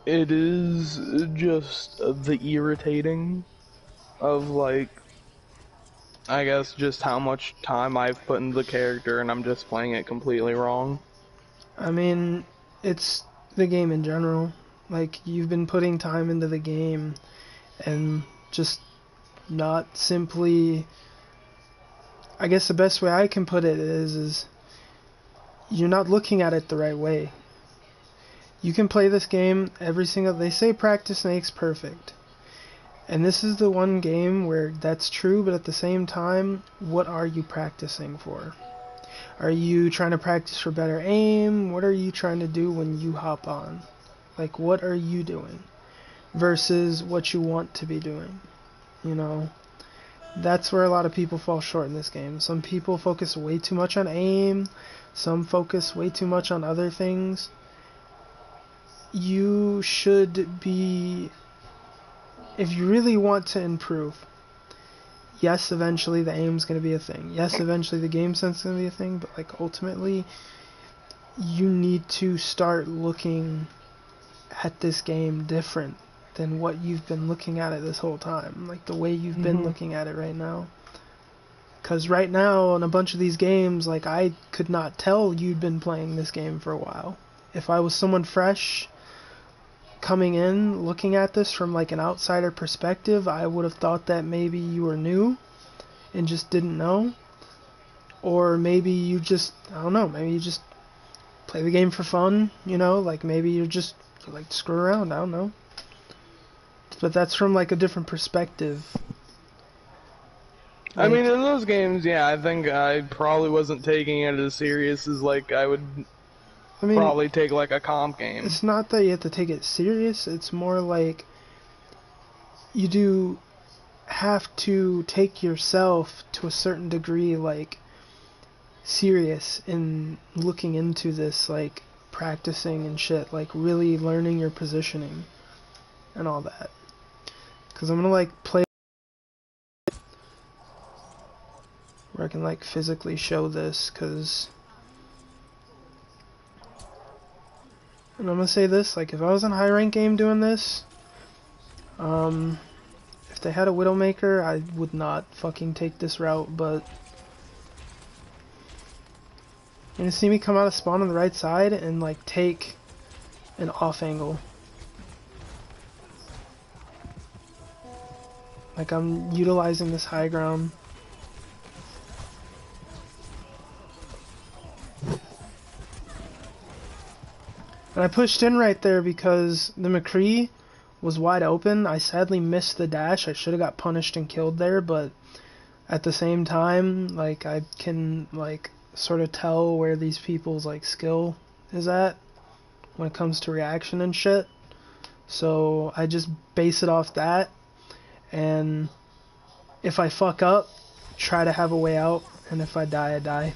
It is just the irritating of like, I guess just how much time I've put into the character and I'm just playing it completely wrong. I mean, it's the game in general. Like, you've been putting time into the game and just not simply. I guess the best way I can put it is you're not looking at it the right way. You can play this game every single. They say practice makes perfect. And this is the one game where that's true, but at the same time, what are you practicing for? Are you trying to practice for better aim? What are you trying to do when you hop on? Like, what are you doing? Versus what you want to be doing. You know? That's where a lot of people fall short in this game. Some people focus way too much on aim. Some focus way too much on other things. You should be... If you really want to improve, yes, eventually the aim's going to be a thing. Yes, eventually the game sense is going to be a thing, but like ultimately, you need to start looking at this game different than what you've been looking at it this whole time. Like the way you've been looking at it right now. Because right now, in a bunch of these games, like I could not tell you'd been playing this game for a while. If I was someone fresh coming in, looking at this from like an outsider perspective, I would have thought that maybe you were new and just didn't know. Or maybe you just, I don't know, maybe you just play the game for fun, you know, like maybe you like to screw around, I don't know. But that's from like a different perspective. I mean, Like, in those games, yeah, I think I probably wasn't taking it as serious as like I would I mean, probably take like a comp game. it's not that you have to take it serious, it's more like you do have to take yourself to a certain degree, like, serious in looking into this, like, practicing and shit, like, really learning your positioning and all that. Because I'm gonna, like, play where I can, like, physically show this, because... And I'm gonna say this, like, if I was in a high rank game doing this, if they had a Widowmaker, I would not fucking take this route, but... You're gonna see me come out of spawn on the right side and, like, take an off angle. Like, I'm utilizing this high ground. And I pushed in right there because the McCree was wide open. I sadly missed the dash. I should have got punished and killed there, but at the same time, like, I can, like, sort of tell where these people's, like, skill is at when it comes to reaction and shit. So I just base it off that, and if I fuck up, try to have a way out, and if I die, I die.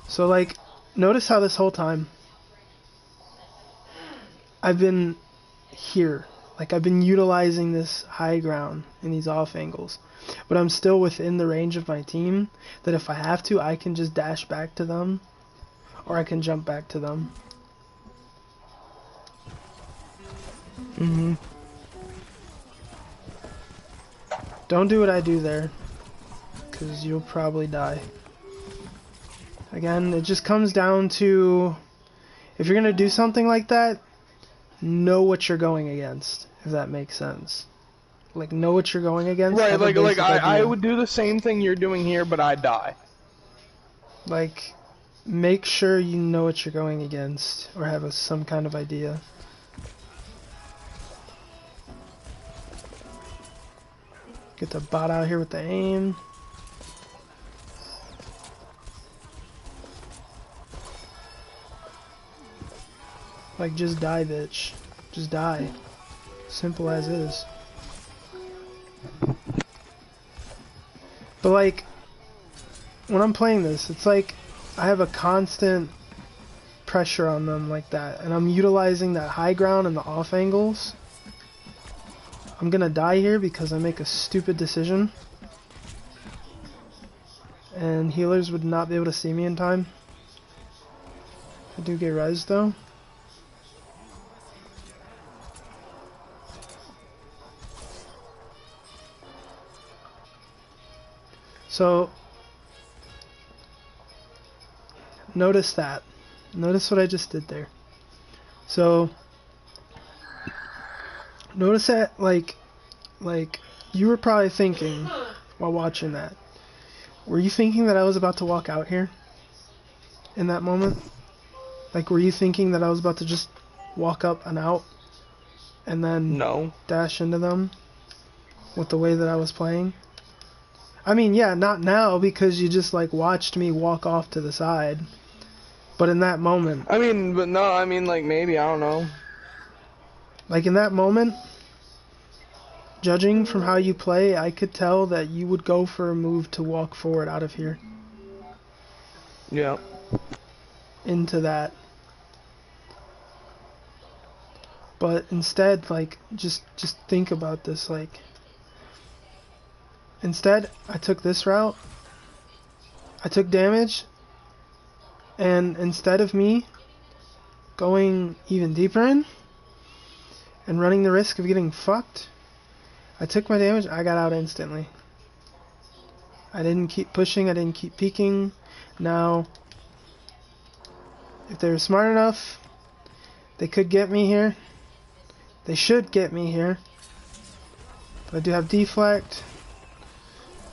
So, like, notice how this whole time I've been here. Like, I've been utilizing this high ground and these off angles. But I'm still within the range of my team that if I have to, I can just dash back to them. Or I can jump back to them. Don't do what I do there, because you'll probably die. Again, it just comes down to, if you're going to do something like that, know what you're going against, if that makes sense. Like, know what you're going against. Right, Have a like basic I idea. would do the same thing you're doing here, but I'd die. Like, make sure you know what you're going against, or have some kind of idea. Get the bot out here with the aim. Like, just die, bitch. Just die. Simple as is. But, like, when I'm playing this, it's like I have a constant pressure on them like that, and I'm utilizing that high ground and the off angles. I'm gonna die here because I make a stupid decision, and healers would not be able to see me in time. I do get res though. So, notice that. Notice what I just did there. So, notice that, like, you were probably thinking while watching that. Were you thinking that I was about to walk out here? In that moment? Like, were you thinking that I was about to just walk up and out? And then No. dash into them? With the way that I was playing? I mean, yeah, not now, because you just, like, watched me walk off to the side. But in that moment... I mean, but no, I mean, like, maybe, I don't know. Like, in that moment, judging from how you play, I could tell that you would go for a move to walk forward out of here. Yeah. Into that. But instead, like, just think about this, like... Instead, I took this route. I took damage. And instead of me going even deeper in and running the risk of getting fucked, I took my damage, I got out instantly. I didn't keep pushing, I didn't keep peeking. Now, if they were smart enough, they could get me here. They should get me here. But I do have deflect.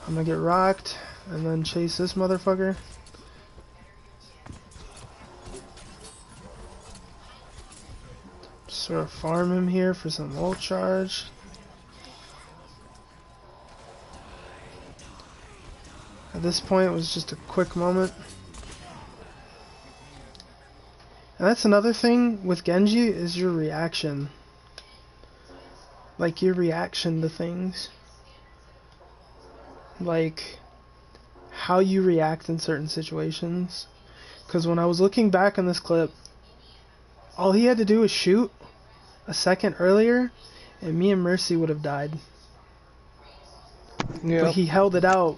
I'm gonna get rocked and then chase this motherfucker. Sort of farm him here for some ult charge. At this point, it was just a quick moment. And that's another thing with Genji, is your reaction. Like, your reaction to things. Like, how you react in certain situations. Because when I was looking back on this clip, all he had to do was shoot a second earlier, and me and Mercy would have died. Yeah. But he held it out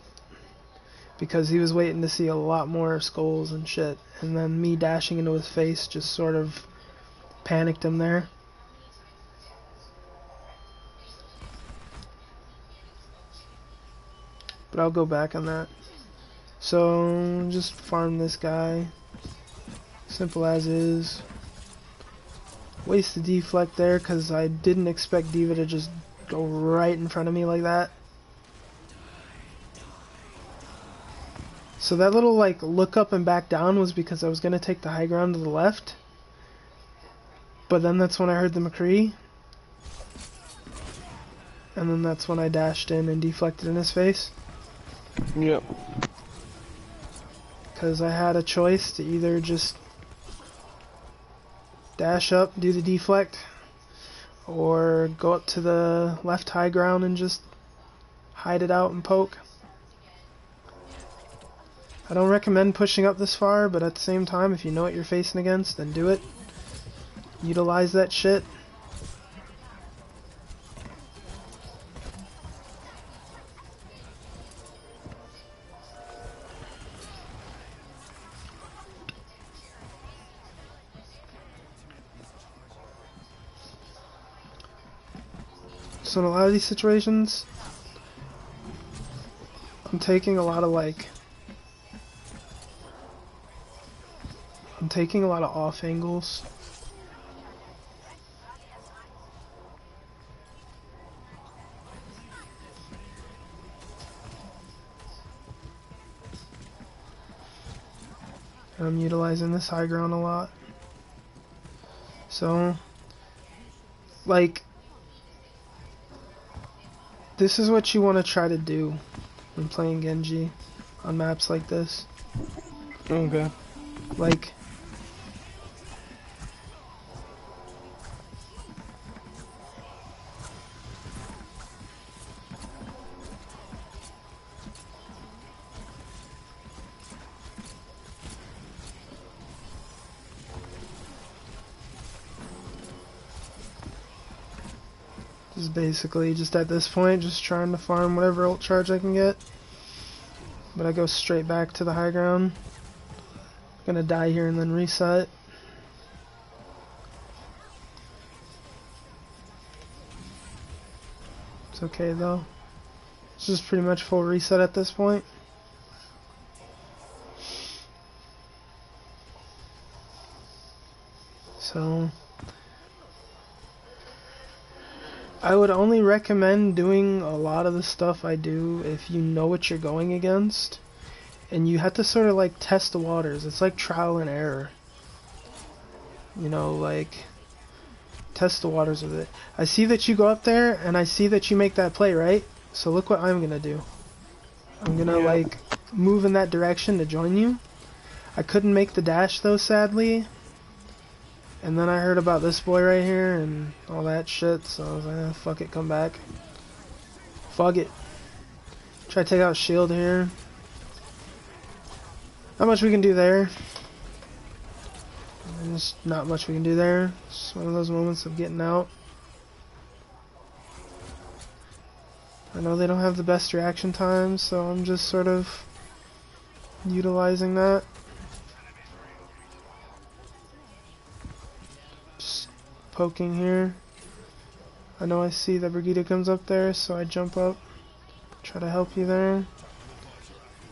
because he was waiting to see a lot more skulls and shit. And then me dashing into his face just sort of panicked him there. But I'll go back on that. So, just farm this guy. Simple as is. Waste the deflect there because I didn't expect D.Va to just go right in front of me like that. So that little, like, look up and back down was because I was going to take the high ground to the left. But then that's when I heard the McCree. And then that's when I dashed in and deflected in his face. Yep. Because I had a choice to either just dash up, do the deflect, or go up to the left high ground and just hide it out and poke. I don't recommend pushing up this far, but at the same time, if you know what you're facing against, then do it. Utilize that shit. So in a lot of these situations, I'm taking a lot of off angles. And I'm utilizing this high ground a lot. So, like, this is what you want to try to do when playing Genji on maps like this. Okay. Like, just basically, just at this point, just trying to farm whatever ult charge I can get. But I go straight back to the high ground. Gonna die here and then reset. It's okay though. It's just pretty much full reset at this point. So I would only recommend doing a lot of the stuff I do if you know what you're going against, and you have to sort of like test the waters. It's like trial and error. You know, like test the waters with it. I see that you go up there, and I see that you make that play, right? So look what I'm gonna do. I'm gonna like move in that direction to join you. I couldn't make the dash though, sadly. And then I heard about this boy right here and all that shit, so I was like, eh, fuck it, come back. Fuck it. Try to take out shield here. Not much we can do there. There's not much we can do there. It's one of those moments of getting out. I know they don't have the best reaction times, so I'm just sort of utilizing that. Just poking here. I know I see that Brigitte comes up there, so I jump up. Try to help you there.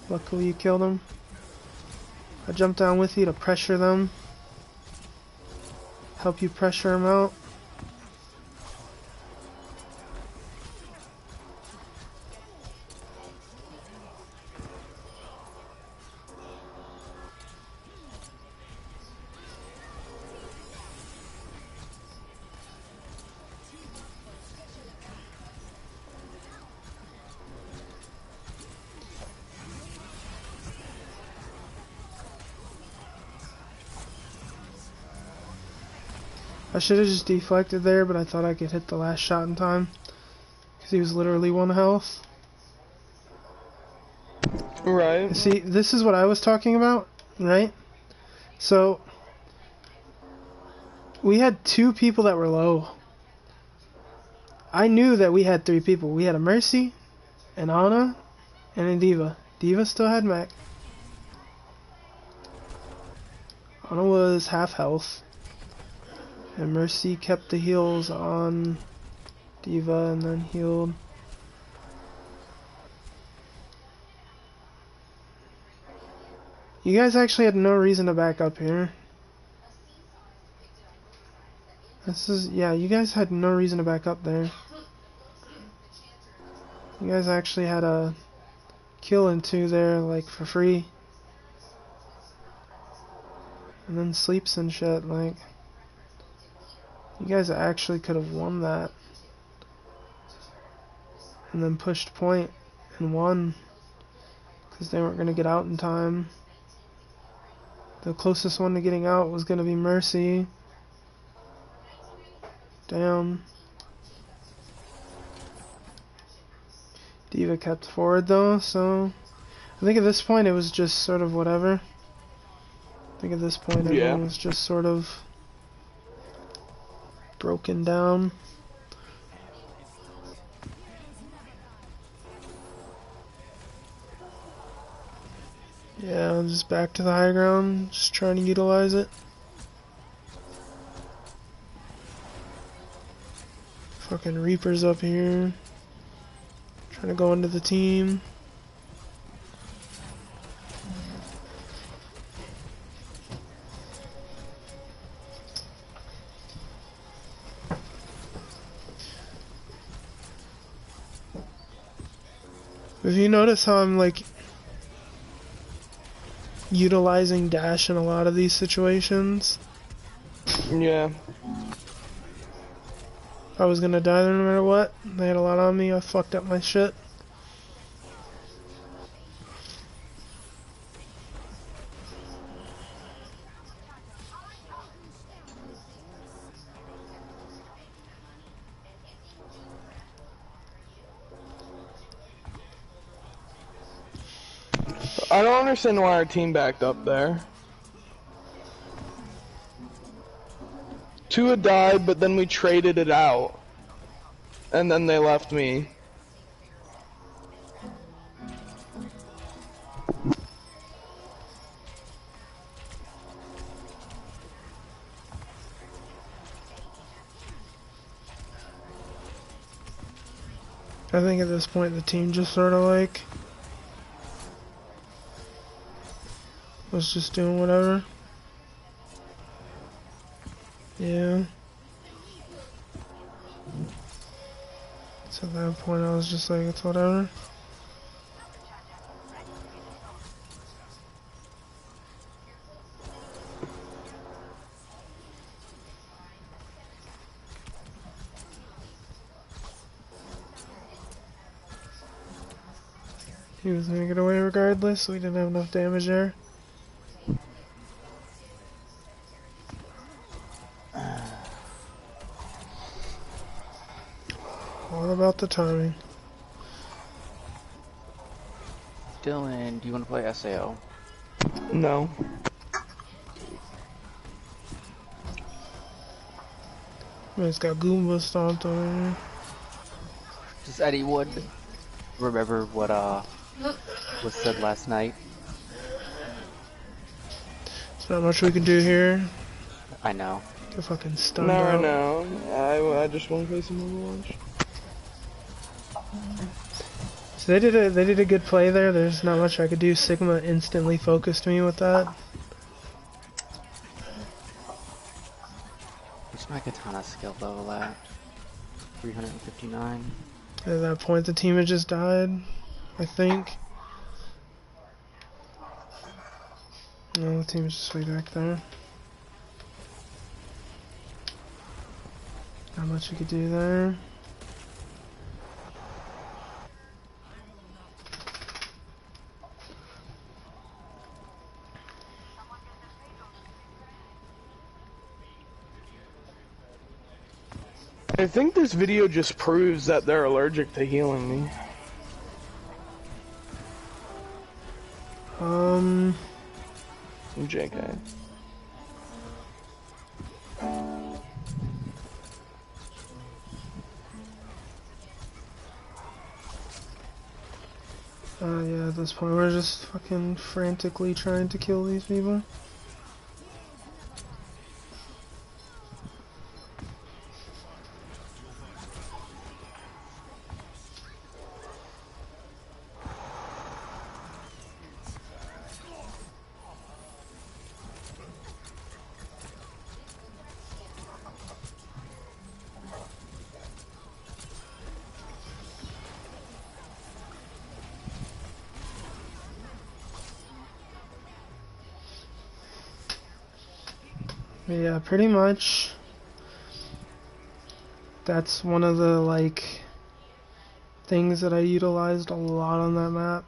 Luckily you killed him. I jump down with you to pressure them. Help you pressure them out. I should have just deflected there, but I thought I could hit the last shot in time. Because he was literally 1 health. Right. See, this is what I was talking about, right? So, we had 2 people that were low. I knew that we had 3 people. We had a Mercy, an Ana, and a D.Va. D.Va still had mech. Ana was half health. And Mercy kept the heals on D.Va and then healed. You guys actually had no reason to back up here. Yeah, you guys had no reason to back up there. You guys actually had a kill and 2 there, like, for free. And then sleeps and shit, like. You guys actually could have won that. And then pushed point and won. Because they weren't going to get out in time. The closest one to getting out was going to be Mercy. Damn. D.Va kept forward though, so I think at this point it was just sort of whatever. I think at this point everyone was just sort of broken down. Yeah, I'm just back to the high ground, just trying to utilize it. Fucking Reaper's up here. Trying to go into the team. If you notice how I'm like utilizing dash in a lot of these situations. Yeah. I was gonna die there no matter what. They had a lot on me. I fucked up my shit. I don't understand why our team backed up there. 2 had died, but then we traded it out. And then they left me. I think at this point the team just sort of like was just doing whatever. Yeah. So at that point I was just like, it's whatever. He was gonna get away regardless, so we didn't have enough damage there. All about the timing. Dylan, do you want to play SAO? No. It's got Goomba stomped on here. Does anyone remember what was said last night? There's not much we can do here. I know. Get fucking stunned No, I out. know. I just want to play some Overwatch. So they did a good play there. There's not much I could do. Sigma instantly focused me with that. What's my katana skill level at? 359. At that point, the team had just died, I think. No, the team is just way back there. Not much you could do there. I think this video just proves that they're allergic to healing me. JK. Yeah, at this point we're just fucking frantically trying to kill these people. Yeah, pretty much. That's one of the, like, things that I utilized a lot on that map.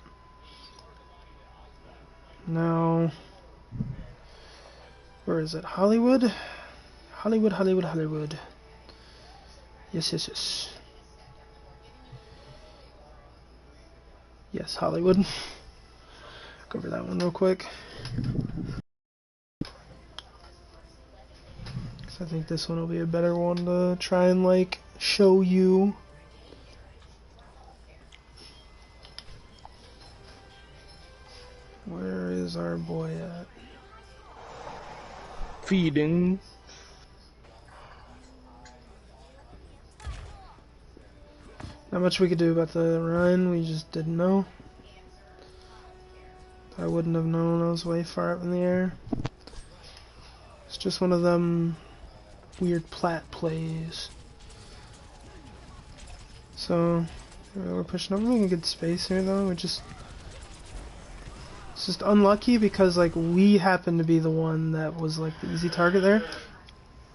Now, where is it? Hollywood? Hollywood, Hollywood, Hollywood. Yes, yes, yes. Yes, Hollywood. Cover that one real quick. I think this one will be a better one to try and, like, show you. Where is our boy at? Feeding. Not much we could do about the run, we just didn't know. I wouldn't have known, I was way far up in the air. It's just one of them weird plat plays. So, we're pushing up. We're making good space here though, it's just unlucky because like we happen to be the one that was like the easy target there.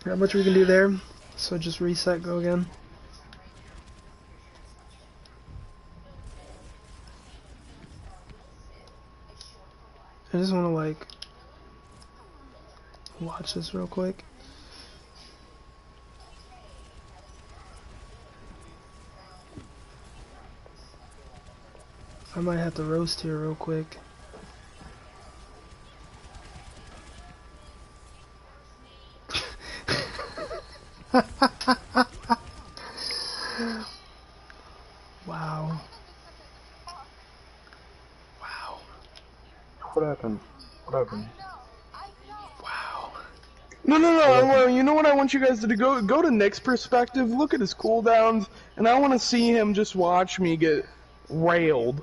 Not much we can do there, so just reset, go again. I just want to like watch this real quick. I might have to roast here real quick. Wow. Wow. What happened? What happened? Wow. No, you know what I want you guys to do? Go to Nick's perspective, look at his cooldowns, and I want to see him just watch me get railed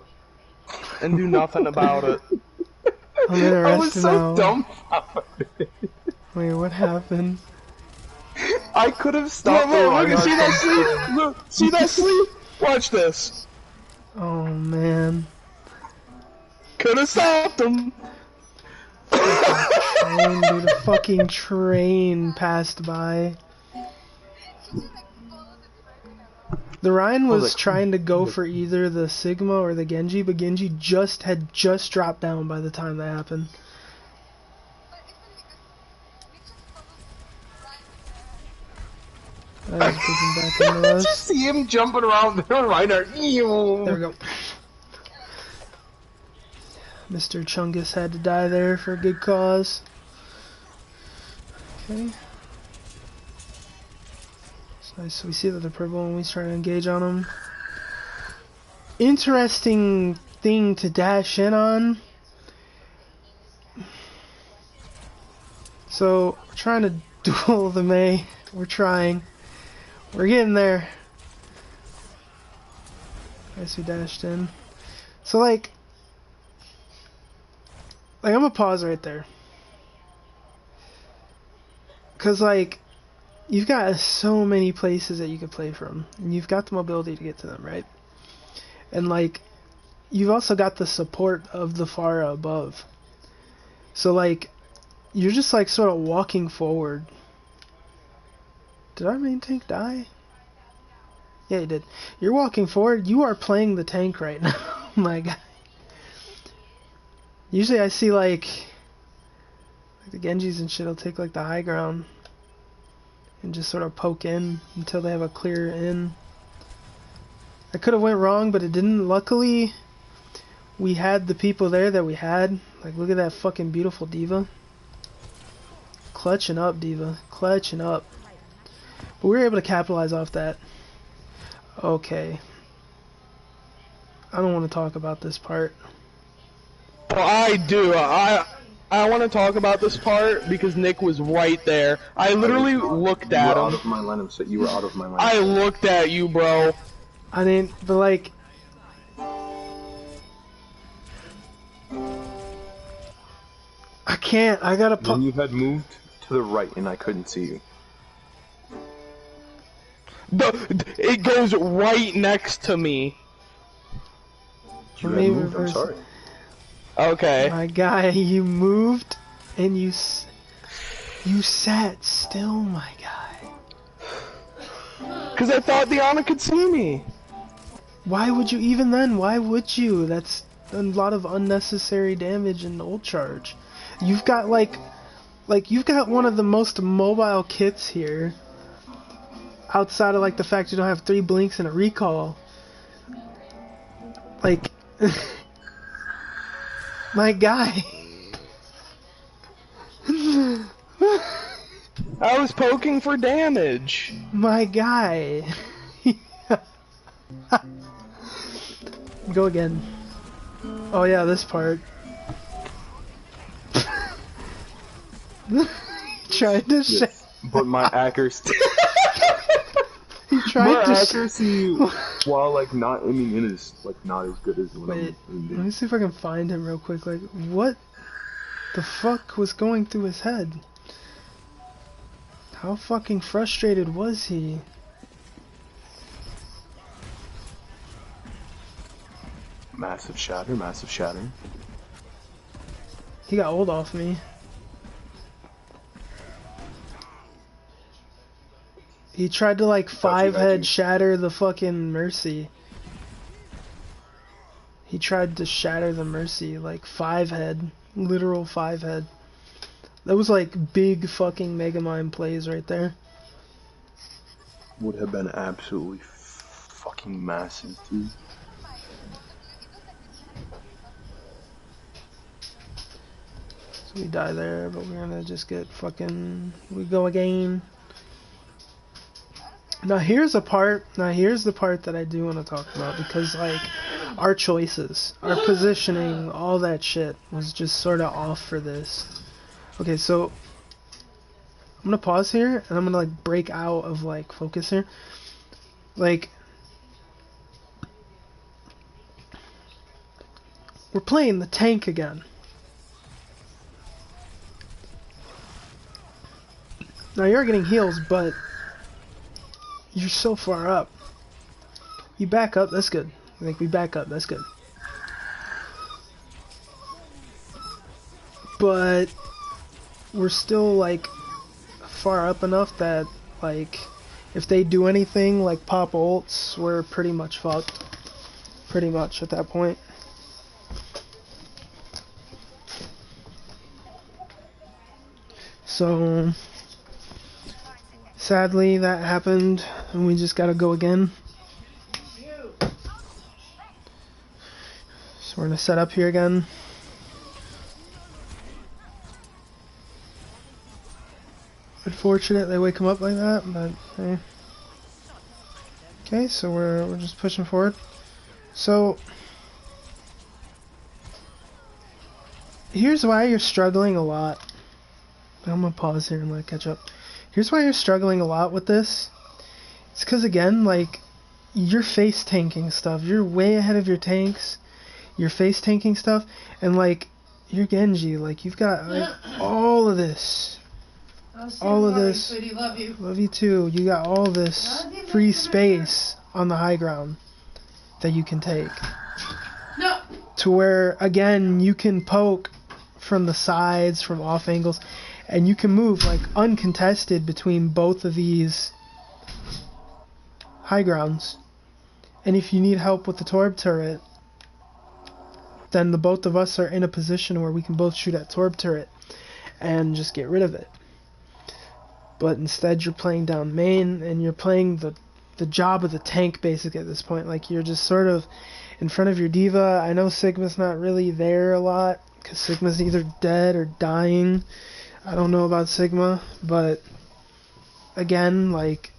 and do nothing about it. I'm interested I was so now. dumb. Wait, what happened? I could have stopped the Look, Reinhardt see that from sleeve? Look, see that sleeve? Watch this. Oh man. Could have stopped him. Train, dude, a fucking train passed by. The Ryan was like, trying to go for either the Sigma or the Genji, but Genji had just dropped down by the time that happened. That was pushing back into Just us. see him jumping around there, Reinhardt. There we go. Mr. Chungus had to die there for a good cause. Okay. It's nice. So we see that the purple and we try to engage on them. Interesting thing to dash in on. So, we're trying to duel the Mei. We're trying. We're getting there. Nice, we dashed in. So, like I'm gonna pause right there. Cause like, you've got so many places that you could play from. And you've got the mobility to get to them, right? And like, you've also got the support of the Pharah above. So like, you're just like sort of walking forward. Did our main tank die? Yeah, he did. You're walking forward, you are playing the tank right now. Oh my god. Usually I see like the Genjis and shit will take like the high ground and just sort of poke in until they have a clear in. I could have went wrong, but it didn't. Luckily, we had the people there that we had. Like, look at that fucking beautiful D.Va. Clutching up, D.Va. Clutching up. But we were able to capitalize off that. Okay. I don't want to talk about this part. Well, I do. I want to talk about this part because Nick was right there. I literally looked You at were out him. of my line of sight. You were out of my line. I looked at you, bro. I didn't, but like... I can't, I gotta Then you had moved to the right and I couldn't see you. It goes right next to me. You Let had me moved, I'm reverse sorry. Okay. My guy, you moved and you sat still, my guy. Because I thought Diana could see me. Why would you even then? Why would you? That's a lot of unnecessary damage in ult charge. You've got like you've got one of the most mobile kits here. Outside of like the fact you don't have 3 blinks and a recall. Like my guy. I was poking for damage. My guy. Go again. Oh yeah, this part. Tried to Yes, but my accuracy, He tried my to accuracy, while like not aiming in, is like not as good as when Wait, I'm let in. me see if I can find him real quick. Like, what the fuck was going through his head? How fucking frustrated was he? Massive shatter, massive shatter. He got ult off me. He tried to like Got you. 5-head shatter the fucking Mercy. He tried to shatter the Mercy, like 5-head. Literal 5-head. That was like big fucking Megamind plays right there. Would have been absolutely fucking massive, dude. So we die there, but we're gonna just get fucking... We go again. Now here's the part that I do want to talk about, because like our choices, our positioning, all that shit was just sort of off for this. Okay, so I'm gonna pause here and I'm gonna like break out of like focus here. Like, we're playing the tank again. Now you're getting heals, but you're so far up. You back up, that's good. Like, we back up, that's good. But we're still, like, far up enough that, like, if they do anything, like pop ults, we're pretty much fucked. Pretty much at that point. So, sadly, that happened, and we just gotta go again. So we're gonna set up here again. Unfortunate they wake him up like that, but hey. Okay, so we're just pushing forward. So here's why you're struggling a lot. I'm gonna pause here and let it catch up. Here's why you're struggling a lot with this. It's because, again, like, you're face tanking stuff. You're way ahead of your tanks. You're face tanking stuff, and like, you're Genji. Like, you've got like, all of this. All of this. Sweetie, love you. Love you too. You got all this free space on the high ground that you can take. No. To where, again, you can poke from the sides, from off angles, and you can move like uncontested between both of these high grounds. And if you need help with the Torb turret, then the both of us are in a position where we can both shoot at Torb turret and just get rid of it. But instead you're playing down main, and you're playing the job of the tank basically at this point. Like, you're just sort of in front of your diva. I know Sigma's not really there a lot, because Sigma's either dead or dying. I don't know about Sigma, but again, like,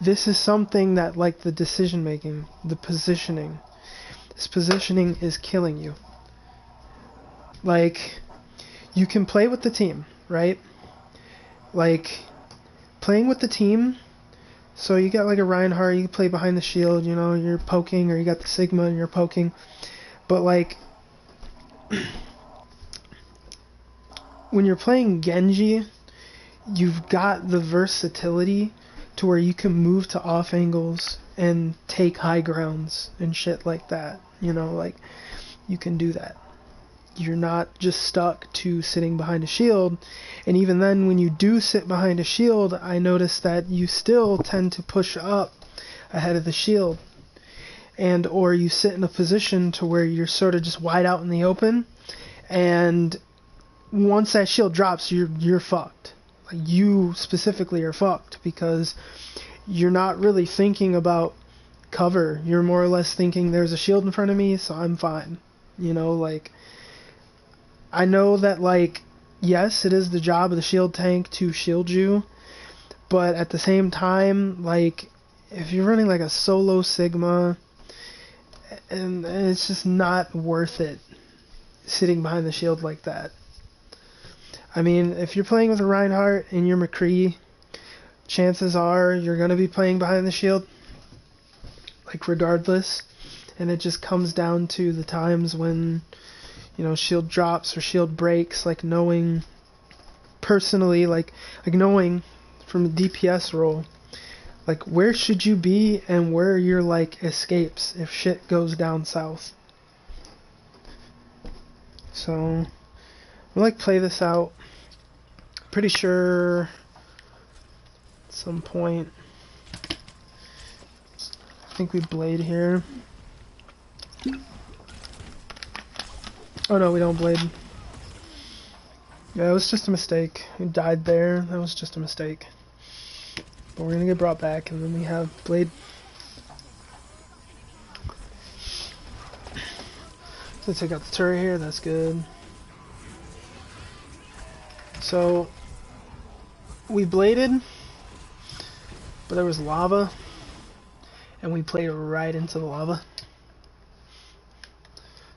this is something that, like, the decision making, the positioning, this positioning is killing you. Like, you can play with the team, right? Like, playing with the team, so you got like a Reinhardt, you can play behind the shield, you know, you're poking, or you got the Sigma and you're poking, but like, when you're playing Genji, you've got the versatility to where you can move to off angles and take high grounds and shit like that, you know, like, you can do that. You're not just stuck to sitting behind a shield. And even then, when you do sit behind a shield, I notice that you still tend to push up ahead of the shield. And or you sit in a position to where you're sort of just wide out in the open, and once that shield drops, you're fucked. Like, you specifically are fucked, because you're not really thinking about cover. You're more or less thinking, there's a shield in front of me, so I'm fine. You know, like, I know that, like, yes, it is the job of the shield tank to shield you, but at the same time, like, if you're running like a solo Sigma, and it's just not worth it sitting behind the shield like that. I mean, if you're playing with a Reinhardt and you're McCree, chances are you're going to be playing behind the shield, like, regardless, and it just comes down to the times when, you know, shield drops or shield breaks, like, knowing personally, like knowing from a DPS role, like, where should you be and where your, like, escapes if shit goes down south. So, we'll, like, play this out. Pretty sure at some point, I think we blade here. Oh no, we don't blade. Yeah, it was just a mistake. We died there. That was just a mistake. But we're gonna get brought back, and then we have blade. So take out the turret here. That's good. So we bladed, but there was lava, and we played right into the lava.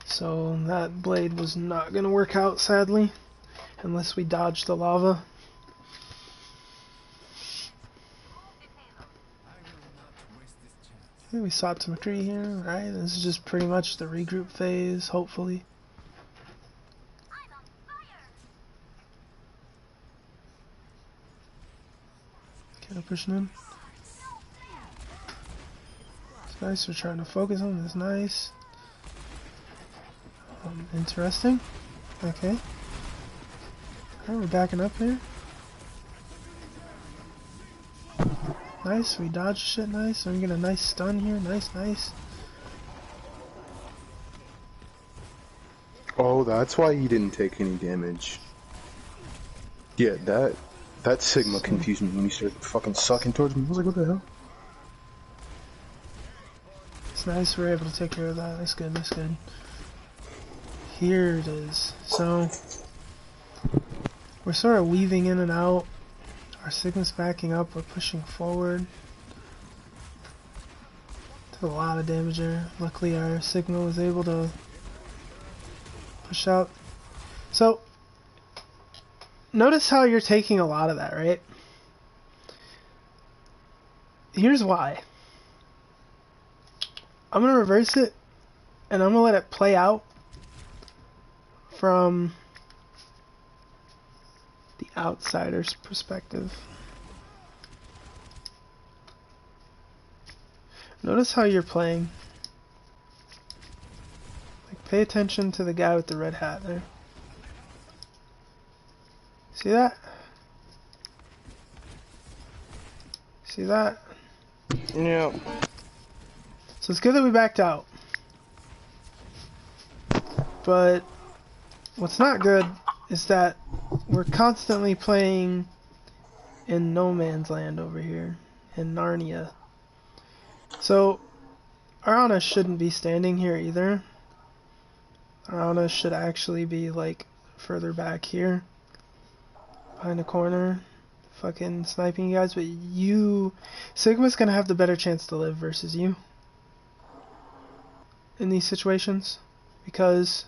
So that blade was not going to work out, sadly, unless we dodged the lava. Okay, we swapped to McCree here, right? This is just pretty much the regroup phase, hopefully. Okay, pushing in. Nice, we're trying to focus on this. Nice. Interesting. Okay. Alright, we're backing up here. Nice, we dodged shit nice. And we get a nice stun here. Nice, nice. Oh, that's why he didn't take any damage. Yeah, that Sigma confused me when he started fucking sucking towards me. I was like, what the hell? It's nice we're able to take care of that. That's good, that's good. Here it is. So, we're sort of weaving in and out. Our Sigma's backing up, we're pushing forward. Took a lot of damage there. Luckily our Sigma was able to push out. So, notice how you're taking a lot of that, right? Here's why. I'm going to reverse it, and I'm going to let it play out from the outsider's perspective. Notice how you're playing. Like, pay attention to the guy with the red hat there. See that? See that? Yeah. So it's good that we backed out. But what's not good is that we're constantly playing in no man's land over here, in Narnia. So Arana shouldn't be standing here either. Arana should actually be like further back here, behind the corner, fucking sniping you guys. But you, Sigma's gonna have the better chance to live versus you in these situations, because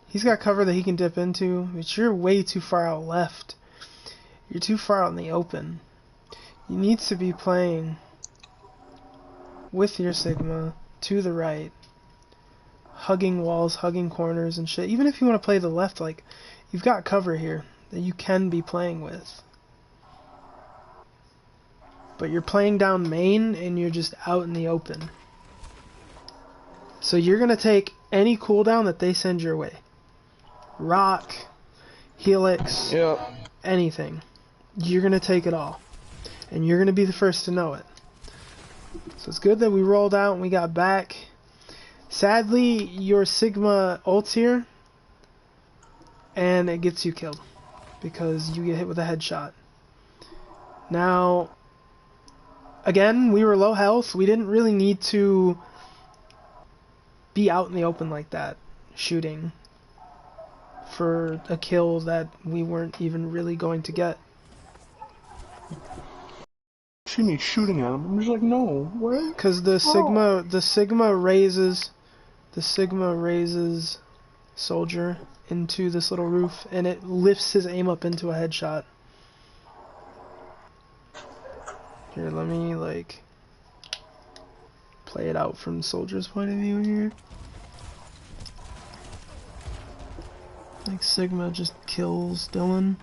he's got cover that he can dip into, but you're way too far out left. You're too far out in the open. You need to be playing with your Sigma to the right, hugging walls, hugging corners and shit. Even if you want to play the left, like, you've got cover here that you can be playing with. But you're playing down main and you're just out in the open. So you're going to take any cooldown that they send your way. Rock, Helix, Yep. anything. You're going to take it all. And you're going to be the first to know it. So it's good that we rolled out and we got back. Sadly, your Sigma ults here, and it gets you killed because you get hit with a headshot. Now, again, we were low health. We didn't really need to be out in the open like that, shooting for a kill that we weren't even really going to get. See me shooting at him. I'm just like, no, what? Because the Sigma raises soldier into this little roof, and it lifts his aim up into a headshot. Here, let me like play it out from soldier's point of view here. Like Sigma just kills Dylan.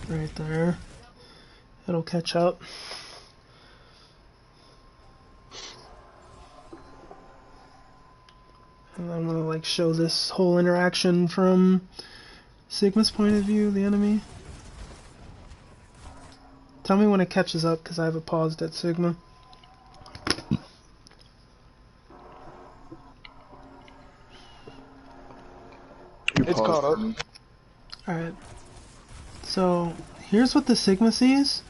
Right there. It'll catch up. And I'm gonna like show this whole interaction from Sigma's point of view, the enemy. Tell me when it catches up, because I have it paused at Sigma. It's caught up. Alright. So, here's what the Sigma sees.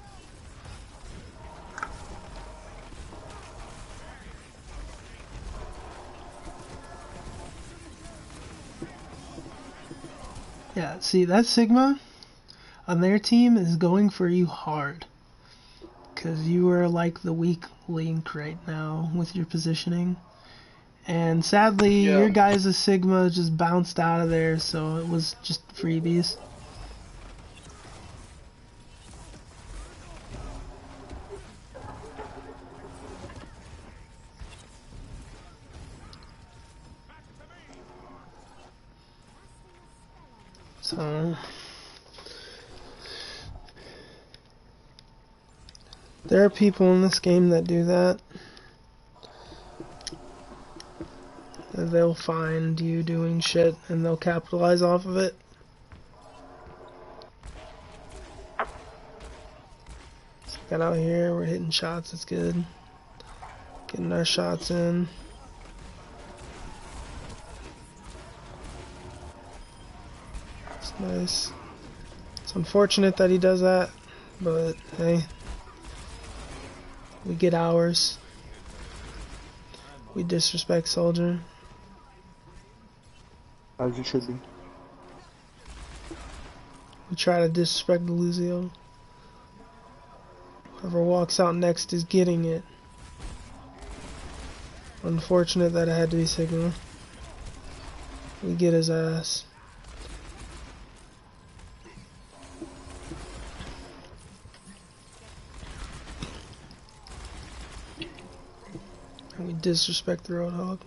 Yeah, see, that Sigma on their team is going for you hard. Because you are like the weak link right now with your positioning. And sadly, Yeah. your guys' Sigma just bounced out of there, so it was just freebies. So there are people in this game that do that. They'll find you doing shit and they'll capitalize off of it. Got out here, we're hitting shots, it's good. Getting our shots in. It's nice. It's unfortunate that he does that, but hey. We get ours. We disrespect Soldier. As it should be. We try to disrespect Deluzio. Whoever walks out next is getting it. Unfortunate that it had to be Sigma. We get his ass. And we disrespect the Roadhog.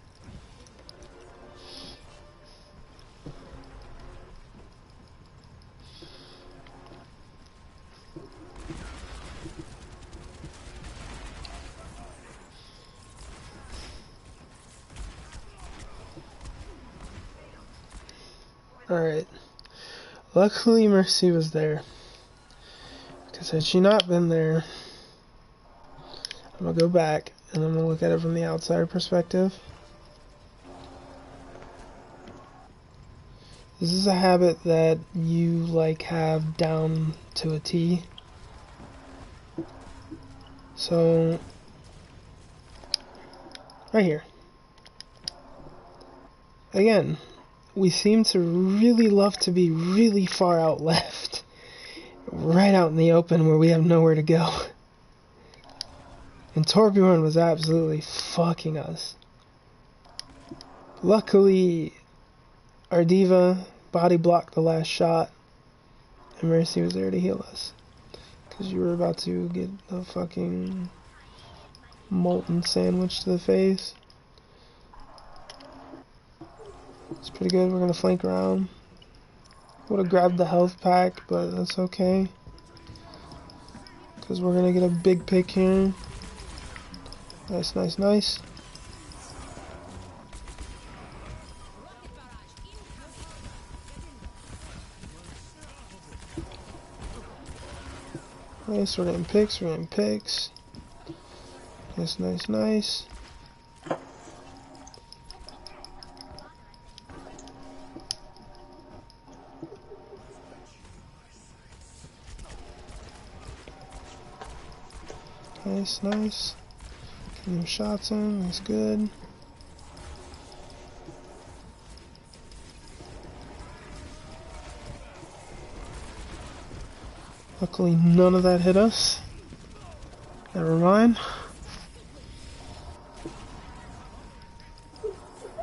Alright. Luckily Mercy was there. Because had she not been there, I'm gonna go back and I'm gonna look at it from the outsider perspective. This is a habit that you like have down to a T. So right here. Again, we seem to really love to be really far out left. Right out in the open where we have nowhere to go. And Torbjorn was absolutely fucking us. Luckily, our diva body blocked the last shot. And Mercy was there to heal us. Because you were about to get a fucking molten sandwich to the face. It's pretty good. We're gonna flank around. Would have grabbed the health pack, but that's okay. Because we're gonna get a big pick here. Nice, nice, nice. Nice, we're getting picks, we're getting picks. Nice, nice, nice. Nice, nice. Getting them shots in, that's good. Luckily none of that hit us. Never mind.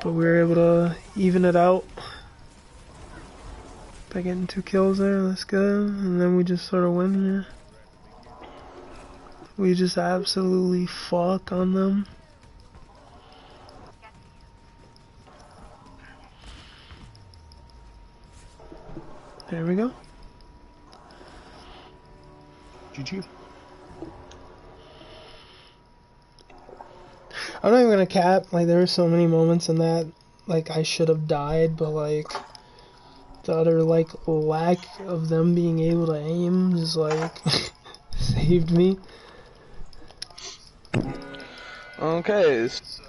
But we were able to even it out by getting 2 kills there, that's good. And then we just sort of win here. We just absolutely fuck on them. There we go. GG. I'm not even gonna cap, like there were so many moments in that, like I should have died, but like the utter like lack of them being able to aim just like saved me. Okay, so